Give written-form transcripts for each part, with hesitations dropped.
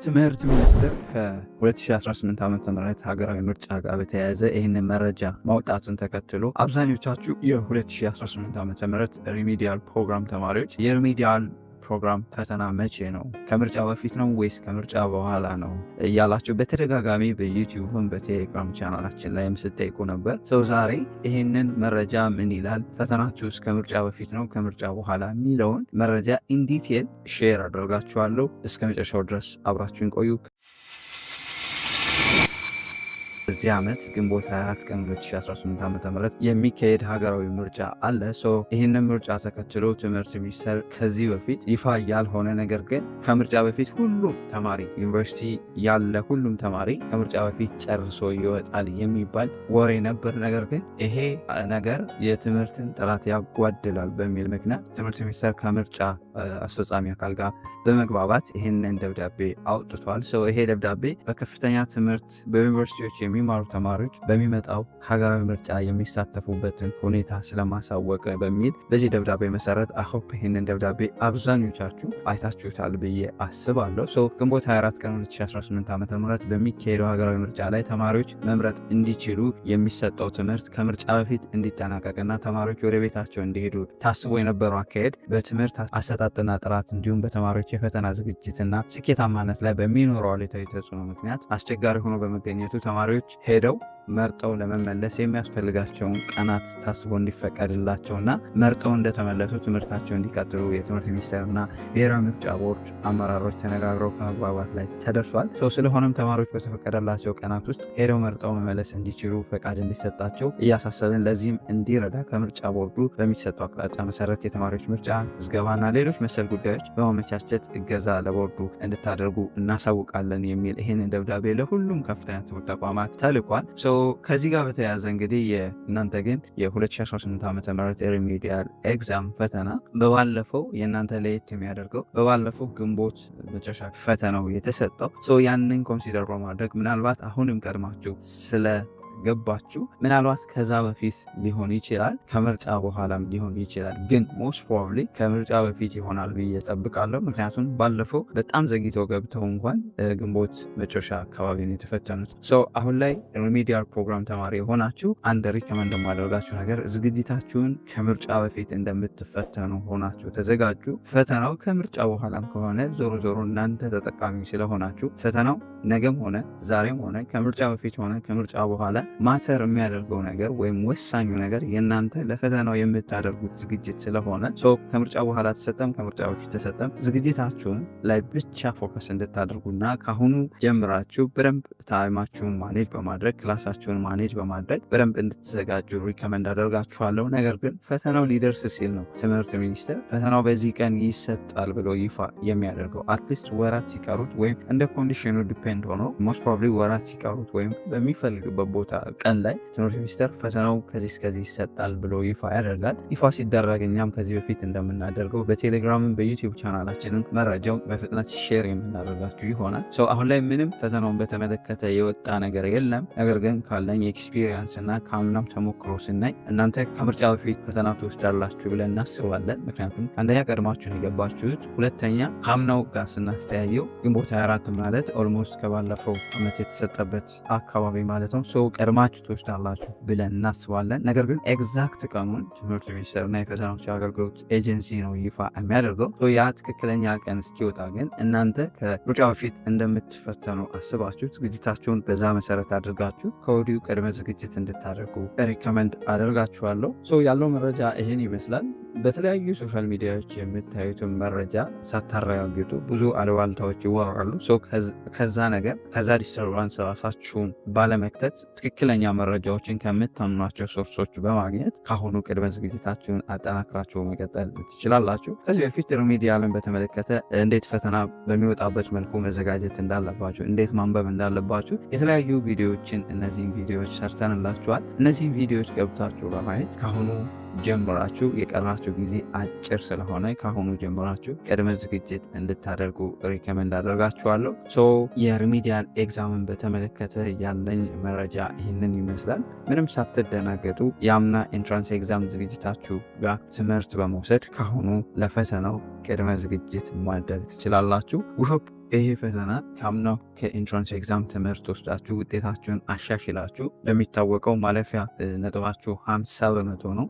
ትምህርት ሚኒስቴር ከ2018 ዓ.ም ሀገራዊ ምርጫ ጋር በተያያዘ ይህንን መረጃ ማውጣቱን ተከትሎ አብዛኞቻችሁ የ2018 ዓ.ም ሪሚዲያል ፕሮግራም ተማሪዎች የሪሚዲያል ፕሮግራም ፈተና መቼ ነው? ከምርጫ በፊት ነው ወይስ ከምርጫ በኋላ ነው እያላችሁ በተደጋጋሚ በዩቲዩብም በቴሌግራም ቻናላችን ላይም ስትጠይቁ ነበር። ዛሬ ይህንን መረጃ ምን ይላል፣ ፈተናችሁስ ከምርጫ በፊት ነው ከምርጫ በኋላ የሚለውን መረጃ ኢንዲቴል ሼር አደርጋችኋለሁ። እስከ መጨረሻው ድረስ አብራችሁን ቆዩ። በዚህ ዓመት ግንቦት 24 ቀን 2018 ዓ.ም የሚካሄድ ሀገራዊ ምርጫ አለ። ይህንን ምርጫ ተከትሎ ትምህርት ሚኒስቴር ከዚህ በፊት ይፋ ያልሆነ ነገር ግን ከምርጫ በፊት ሁሉም ተማሪ ዩኒቨርሲቲ ያለ ሁሉም ተማሪ ከምርጫ በፊት ጨርሶ ይወጣል የሚባል ወሬ ነበር። ነገር ግን ይሄ ነገር የትምህርትን ጥራት ያጓድላል በሚል ምክንያት ትምህርት ሚኒስቴር ከምርጫ አስፈጻሚ አካል ጋር በመግባባት ይህንን ደብዳቤ አውጥቷል። ይሄ ደብዳቤ በከፍተኛ ትምህርት በዩኒቨርሲቲዎች የሚማሩ ተማሪዎች በሚመጣው ሀገራዊ ምርጫ የሚሳተፉበትን ሁኔታ ስለማሳወቅ በሚል በዚህ ደብዳቤ መሰረት አሆፕ ይህንን ደብዳቤ አብዛኞቻችሁ አይታችሁታል ብዬ አስባለሁ። ግንቦት 24 ቀን 2018 ዓ.ም በሚካሄደው ሀገራዊ ምርጫ ላይ ተማሪዎች መምረጥ እንዲችሉ የሚሰጠው ትምህርት ከምርጫ በፊት እንዲጠናቀቅና ተማሪዎች ወደ ቤታቸው እንዲሄዱ ታስቦ የነበረው አካሄድ በትምህርት አሰጣጥና ጥራት እንዲሁም በተማሪዎች የፈተና ዝግጅትና ስኬታማነት ላይ በሚኖረው አሉታዊ ተጽዕኖ ምክንያት አስቸጋሪ ሆኖ በመገኘቱ ተማሪዎች ሄደው መርጠው ለመመለስ የሚያስፈልጋቸውን ቀናት ታስቦ እንዲፈቀድላቸውና መርጠው እንደተመለሱ ትምህርታቸው እንዲቀጥሉ የትምህርት ሚኒስቴርና ብሔራዊ ምርጫ ቦርድ አመራሮች ተነጋግረው ከመግባባት ላይ ተደርሷል። ስለሆነም ተማሪዎች በተፈቀደላቸው ቀናት ውስጥ ሄደው መርጠው መመለስ እንዲችሉ ፈቃድ እንዲሰጣቸው እያሳሰብን፣ ለዚህም እንዲረዳ ከምርጫ ቦርዱ በሚሰጠው አቅጣጫ መሰረት የተማሪዎች ምርጫ ምዝገባና ሌሎች መሰል ጉዳዮች በማመቻቸት እገዛ ለቦርዱ እንድታደርጉ እናሳውቃለን የሚል ይህንን ደብዳቤ ለሁሉም ከፍተኛ ትምህርት ተቋማት ተልኳል። ከዚህ ጋር በተያያዘ እንግዲህ እናንተ ግን የ2018 ዓ.ም ሪሚዲያል ኤግዛም ፈተና በባለፈው የእናንተ ለየት የሚያደርገው በባለፈው ግንቦት መጨረሻ ፈተናው የተሰጠው ያንን ኮንሲደር በማድረግ ምናልባት አሁንም ቀድማችሁ ገባችሁ ምናልባት ከዛ በፊት ሊሆን ይችላል፣ ከምርጫ በኋላም ሊሆን ይችላል። ግን ሞስት ፕሮባብሊ ከምርጫ በፊት ይሆናል ብዬ እጠብቃለሁ። ምክንያቱም ባለፈው በጣም ዘግይተው ገብተው እንኳን ግንቦት መጨረሻ አካባቢ ነው የተፈተኑት። አሁን ላይ ሪሚዲያል ፕሮግራም ተማሪ የሆናችሁ አንድ ሪከመንድ የማደርጋችሁ ነገር ዝግጅታችሁን ከምርጫ በፊት እንደምትፈተኑ ሆናችሁ ተዘጋጁ። ፈተናው ከምርጫ በኋላም ከሆነ ዞሮ ዞሮ እናንተ ተጠቃሚ ስለሆናችሁ ፈተናው ነገም ሆነ ዛሬም ሆነ ከምርጫ በፊት ሆነ ከምርጫ በኋላ ማተር የሚያደርገው ነገር ወይም ወሳኙ ነገር የእናንተ ለፈተናው የምታደርጉት ዝግጅት ስለሆነ ከምርጫ በኋላ ተሰጠም ከምርጫ በፊት ተሰጠም ዝግጅታችሁን ላይ ብቻ ፎከስ እንድታደርጉና ካሁኑ ጀምራችሁ በደንብ ታይማችሁን ማኔጅ በማድረግ ክላሳችሁን ማኔጅ በማድረግ በደንብ እንድትዘጋጁ ሪከመንድ አደርጋችኋለሁ። ነገር ግን ፈተናው ሊደርስ ሲል ነው ትምህርት ሚኒስቴር ፈተናው በዚህ ቀን ይሰጣል ብሎ ይፋ የሚያደርገው። አትሊስት ወራት ሲቀሩት ወይም እንደ ኮንዲሽኑ ዲፔንድ ሆኖ ሞስት ፕሮባብሊ ወራት ሲቀሩት ወይም በሚፈልግበት ቦታ ቀን ላይ ትምህርት ሚኒስቴር ፈተናው ከዚህ እስከዚህ ይሰጣል ብሎ ይፋ ያደርጋል። ይፋ ሲደረግ እኛም ከዚህ በፊት እንደምናደርገው በቴሌግራምም በዩቲዩብ ቻናላችንን መረጃው በፍጥነት ሼር የምናደርጋችሁ ይሆናል። አሁን ላይ ምንም ፈተናውን በተመለከተ የወጣ ነገር የለም። ነገር ግን ካለኝ ኤክስፒሪየንስ እና ከአምናም ተሞክሮ ስናይ እናንተ ከምርጫ በፊት ፈተና ትወስዳላችሁ ብለን እናስባለን። ምክንያቱም አንደኛ ቀድማችሁን የገባችሁት፣ ሁለተኛ ከአምናው ጋር ስናስተያየው ግንቦት 24 ማለት ኦልሞስት ከባለፈው ዓመት የተሰጠበት አካባቢ ማለት ነው። ቀድማችሁ ትወስዳላችሁ ብለን እናስባለን። ነገር ግን ኤግዛክት ቀኑን ትምህርት ሚኒስቴርና የፈተናዎች አገልግሎት ኤጀንሲ ነው ይፋ የሚያደርገው። ያ ትክክለኛ ቀን እስኪወጣ ግን እናንተ ከምርጫ በፊት እንደምትፈተኑ አስባችሁ ዝግጅታችሁን በዛ መሰረት አድርጋችሁ ከወዲሁ ቅድመ ዝግጅት እንድታደርጉ ሪከመንድ አደርጋችኋለሁ። ያለው መረጃ ይህን ይመስላል። በተለያዩ ሶሻል ሚዲያዎች የምታዩትን መረጃ ሳታረጋግጡ ብዙ አሉባልታዎች ይወራሉ። ከዛ ዲስተርባንስ ራሳችሁን ባለመክተት ትክክለኛ መረጃዎችን ከምታምኗቸው ሶርሶች በማግኘት ካሁኑ ቅድመ ዝግጅታችሁን አጠናክራችሁ መቀጠል ትችላላችሁ። ከዚህ በፊት ሪሚዲያልን በተመለከተ እንዴት ፈተና በሚወጣበት መልኩ መዘጋጀት እንዳለባችሁ፣ እንዴት ማንበብ እንዳለባችሁ የተለያዩ ቪዲዮዎችን እነዚህን ቪዲዮዎች ሰርተንላችኋል። እነዚህን ቪዲዮዎች ገብታችሁ በማየት ካሁኑ ጀምራችሁ የቀራችሁ ጊዜ አጭር ስለሆነ ካሁኑ ጀምራችሁ ቅድመ ዝግጅት እንድታደርጉ ሪከመንድ አደርጋችኋለሁ። የሪሚዲያል ኤግዛምን በተመለከተ ያለኝ መረጃ ይህንን ይመስላል። ምንም ሳትደናገጡ የአምና ኤንትራንስ ኤግዛም ዝግጅታችሁ ጋር ትምህርት በመውሰድ ካሁኑ ለፈተናው ቅድመ ዝግጅት ማድረግ ትችላላችሁ። ይሄ ፈተና ካምናው ከኢንትራንስ ኤግዛም ትምህርት ወስዳችሁ ውጤታችሁን አሻሽላችሁ ለሚታወቀው ማለፊያ ነጥባችሁ 50% ነው።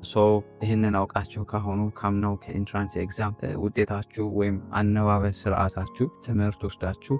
ይህንን አውቃችሁ ካሁኑ ካምናው ከኢንትራንስ ኤግዛም ውጤታችሁ ወይም አነባበብ ስርዓታችሁ ትምህርት ወስዳችሁ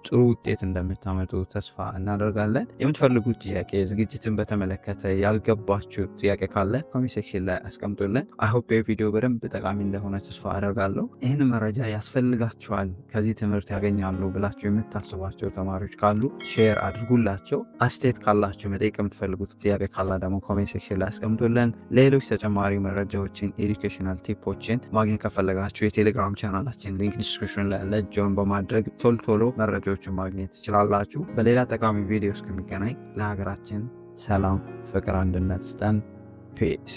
ጥሩ ውጤት እንደምታመጡ ተስፋ እናደርጋለን። የምትፈልጉት ጥያቄ ዝግጅትን በተመለከተ ያልገባችሁ ጥያቄ ካለ ኮሜንት ሴክሽን ላይ አስቀምጡልን። አይሆፕ የቪዲዮ በደንብ ጠቃሚ እንደሆነ ተስፋ አደርጋለሁ። ይህን መረጃ ያስፈልጋችኋል፣ ከዚህ ትምህርት ያገኛሉ ብላችሁ የምታስቧቸው ተማሪዎች ካሉ ሼር አድርጉላቸው። አስተያየት ካላችሁ መጠየቅ የምትፈልጉት ጥያቄ ካላ ደግሞ ኮሜንት ሴክሽን ላይ አስቀምጡልን። ሌሎች ተጨማሪ መረጃዎችን ኤዱኬሽናል ቲፖችን ማግኘት ከፈለጋችሁ የቴሌግራም ቻናላችን ሊንክ ዲስክሪፕሽን ላይ አለ። ጆይን በማድረግ ቶሎ መረጃዎችን ማግኘት ትችላላችሁ። በሌላ ጠቃሚ ቪዲዮ እስከሚገናኝ ለሀገራችን ሰላም፣ ፍቅር፣ አንድነት ስጠን። ፒስ